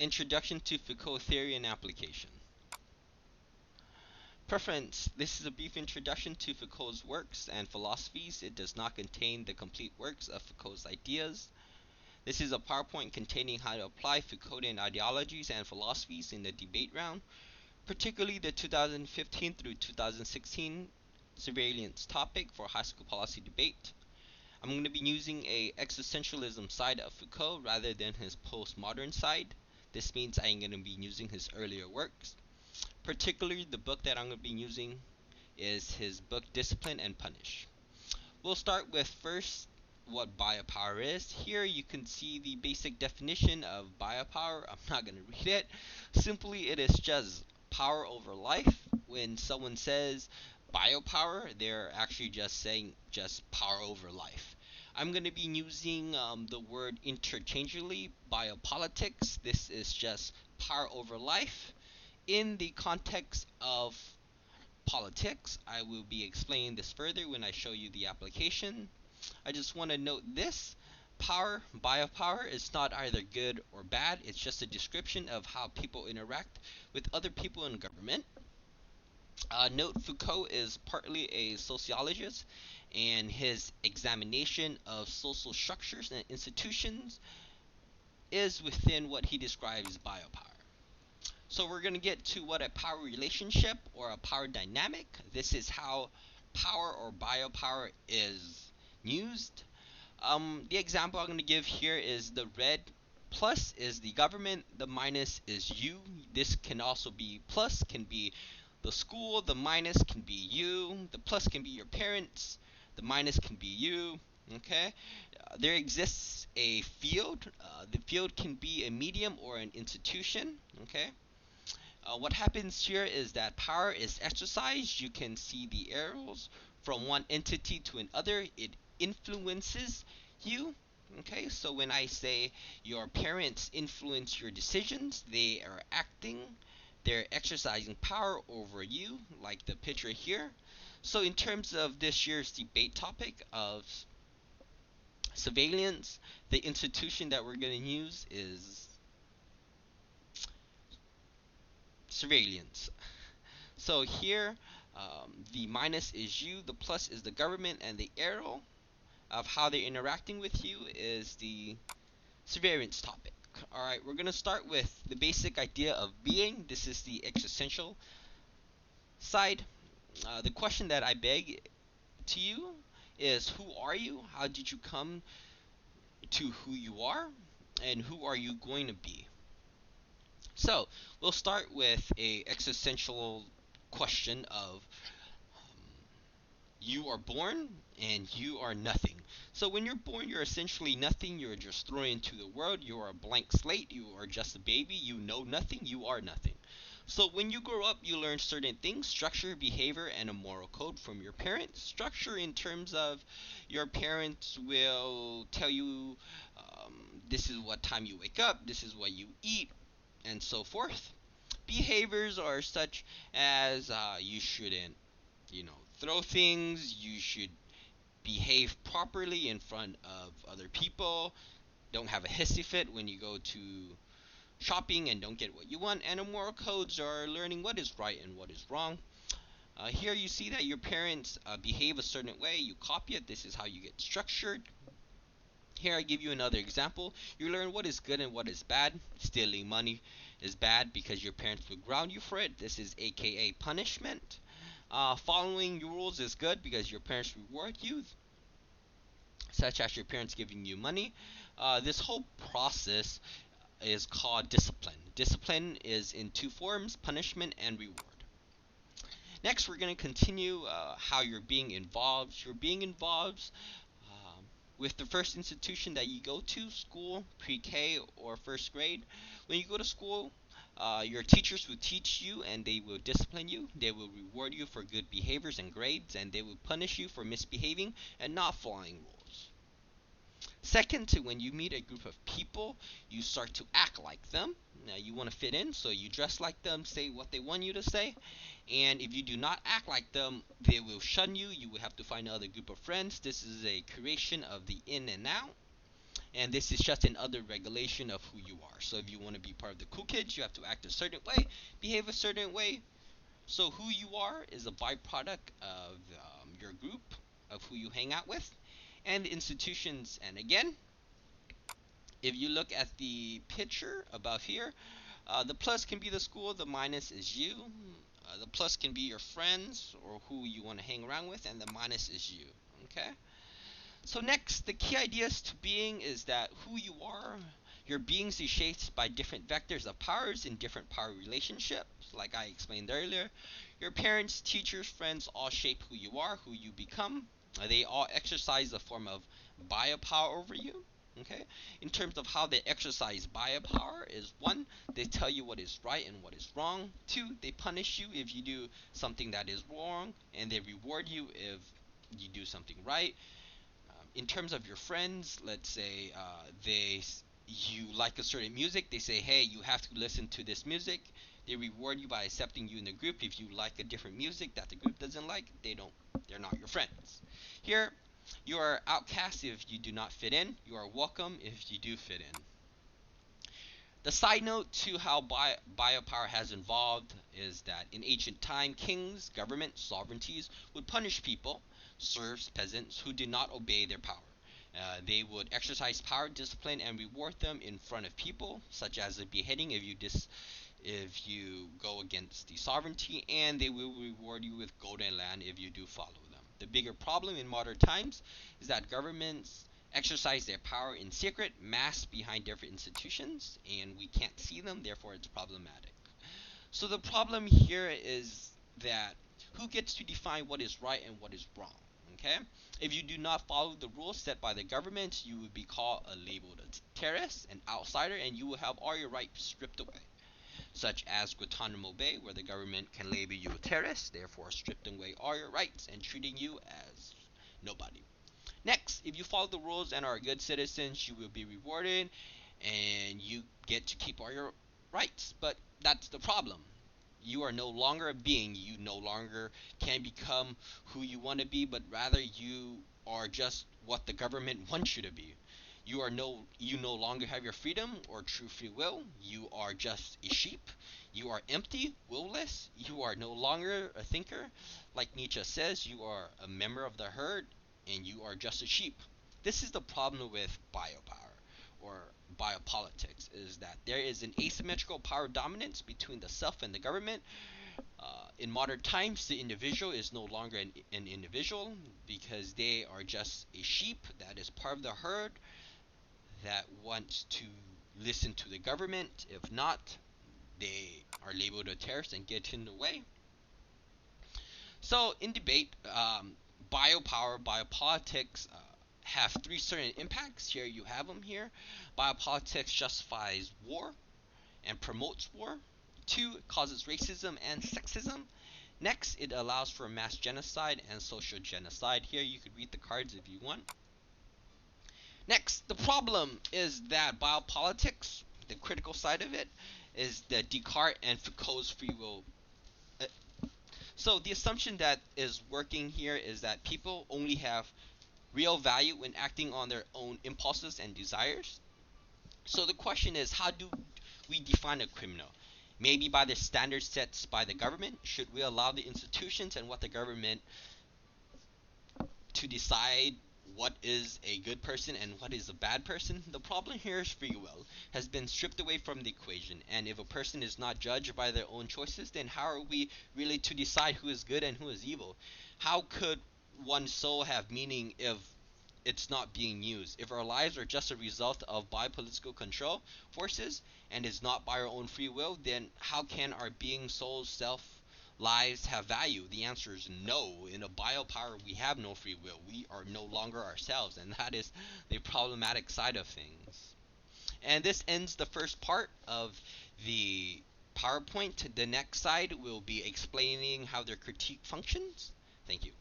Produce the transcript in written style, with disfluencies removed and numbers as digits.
Introduction to Foucault Theory and Application. Preference. This is a brief introduction to Foucault's works and philosophies. It does not contain the complete works of Foucault's ideas. This is a PowerPoint containing how to apply Foucaultian ideologies and philosophies in the debate round, particularly the 2015 through 2016 surveillance topic for high school policy debate. I'm going to be using a existentialism side of Foucault rather than his postmodern side. This means I'm going to be using his earlier works. Particularly the book that I'm going to be using is his book Discipline and Punish. We'll start with first what biopower is. Here you can see the basic definition of biopower. I'm not going to read it. Simply it is just power over life. When someone says biopower, they're actually just saying just power over life. I'm going to be using the word interchangeably, biopolitics. This is just power over life. In the context of politics, I will be explaining this further when I show you the application. I just want to note this. Biopower is not either good or bad. It's just a description of how people interact with other people in government. Note Foucault is partly a sociologist, and his examination of social structures and institutions is within what he describes as biopower. So we're going to get to what a power relationship or a power dynamic. This is how power or biopower is used. The example I'm going to give here is the red plus is the government, the minus is you. This can also be plus, can be the school, the minus can be you, the plus can be your parents, the minus can be you. Okay, there exists a field. The field can be a medium or an institution. Okay. What happens here is that power is exercised. You can see the arrows from one entity to another. It influences you. Okay, so when I say your parents influence your decisions, they are acting, they're exercising power over you, like the picture here. So in terms of this year's debate topic of surveillance, the institution that we're going to use is surveillance. So here, the minus is you, the plus is the government, and the arrow of how they're interacting with you is the surveillance topic. Alright, we're going to start with the basic idea of being. This is the existential side. The question that I beg to you is, who are you? How did you come to who you are? And who are you going to be? So, we'll start with a existential question of you are born and you are nothing. So when you're born, you're essentially nothing. You're just thrown into the world. You are a blank slate. You are just a baby. You know nothing. You are nothing. So when you grow up, you learn certain things: structure, behavior, and a moral code from your parents. Structure in terms of your parents will tell you this is what time you wake up, this is what you eat, and so forth. Behaviors are such as you shouldn't, throw things. You should behave properly in front of other people. Don't have a hissy fit when you go to shopping and don't get what you want. And the moral codes are learning what is right and what is wrong. Here you see that your parents behave a certain way. You copy it. This is how you get structured. Here I give you another example. You learn what is good and what is bad. Stealing money is bad because your parents will ground you for it. This is aka punishment. Following rules is good because your parents reward you, such as your parents giving you money. This whole process is called discipline. Discipline is in two forms: punishment and reward. Next, we're going to continue how your being involves. Your being involves with the first institution that you go to, school, pre-K, or first grade. When you go to school, your teachers will teach you and they will discipline you. They will reward you for good behaviors and grades, and they will punish you for misbehaving and not following rules. Second, when you meet a group of people, you start to act like them. Now, you want to fit in, so you dress like them, say what they want you to say. And if you do not act like them, they will shun you. You will have to find another group of friends. This is a creation of the in and out. And this is just another regulation of who you are. So if you want to be part of the cool kids, you have to act a certain way, behave a certain way. So who you are is a byproduct of your group, of who you hang out with, and institutions. And again, if you look at the picture above here, the plus can be the school, the minus is you. The plus can be your friends or who you want to hang around with, and the minus is you. Okay? So next, the key ideas to being is that who you are, your being is shaped by different vectors of powers in different power relationships, like I explained earlier. Your parents, teachers, friends all shape who you are, who you become. They all exercise a form of biopower over you. Okay, in terms of how they exercise biopower is one, they tell you what is right and what is wrong. Two, they punish you if you do something that is wrong, and they reward you if you do something right. In terms of your friends, let's say you like a certain music, they say, hey, you have to listen to this music. They reward you by accepting you in the group. If you like a different music that the group doesn't like, they're not your friends. Here, you are outcast if you do not fit in. You are welcome if you do fit in. The side note to how biopower has evolved is that in ancient time, kings, government, sovereignties would punish people, serfs, peasants, who did not obey their power. They would exercise power, discipline, and reward them in front of people, such as a beheading if you go against the sovereignty, and they will reward you with golden land if you do follow them. The bigger problem in modern times is that governments exercise their power in secret, masked behind different institutions, and we can't see them, therefore it's problematic. So the problem here is that who gets to define what is right and what is wrong? Okay? If you do not follow the rules set by the government, you would be called labeled a terrorist, an outsider, and you will have all your rights stripped away, such as Guantanamo Bay, where the government can label you a terrorist, therefore stripping away all your rights and treating you as nobody. Next, if you follow the rules and are a good citizen, you will be rewarded and you get to keep all your rights. But that's the problem. You are no longer a being. You no longer can become who you want to be, but rather you are just what the government wants you to be. You no longer have your freedom or true free will. You are just a sheep. You are empty, willless. You are no longer a thinker. Like Nietzsche says, you are a member of the herd and you are just a sheep. This is the problem with biopower or biopolitics, is that there is an asymmetrical power dominance between the self and the government. In modern times, the individual is no longer an individual because they are just a sheep that is part of the herd that wants to listen to the government. If not, they are labeled a terrorist and get in the way. So, in debate, biopower, biopolitics have three certain impacts. Here you have them here. Biopolitics justifies war and promotes war. Two, it causes racism and sexism. Next, it allows for mass genocide and social genocide. Here you could read the cards if you want. Next, the problem is that biopolitics, the critical side of it, is the Descartes and Foucault's free will. So the assumption that is working here is that people only have real value when acting on their own impulses and desires. So the question is, how do we define a criminal? Maybe by the standards set by the government? Should we allow the institutions and what the government to decide what is a good person and what is a bad person? The problem here is free will has been stripped away from the equation, and if a person is not judged by their own choices, then how are we really to decide who is good and who is evil? How could one's soul have meaning if it's not being used? If our lives are just a result of biopolitical control forces and is not by our own free will, then how can our being, soul, self, lives have value? The answer is no. In a biopower, we have no free will. We are no longer ourselves, and that is the problematic side of things. And this ends the first part of the PowerPoint. The next side will be explaining how their critique functions. Thank you.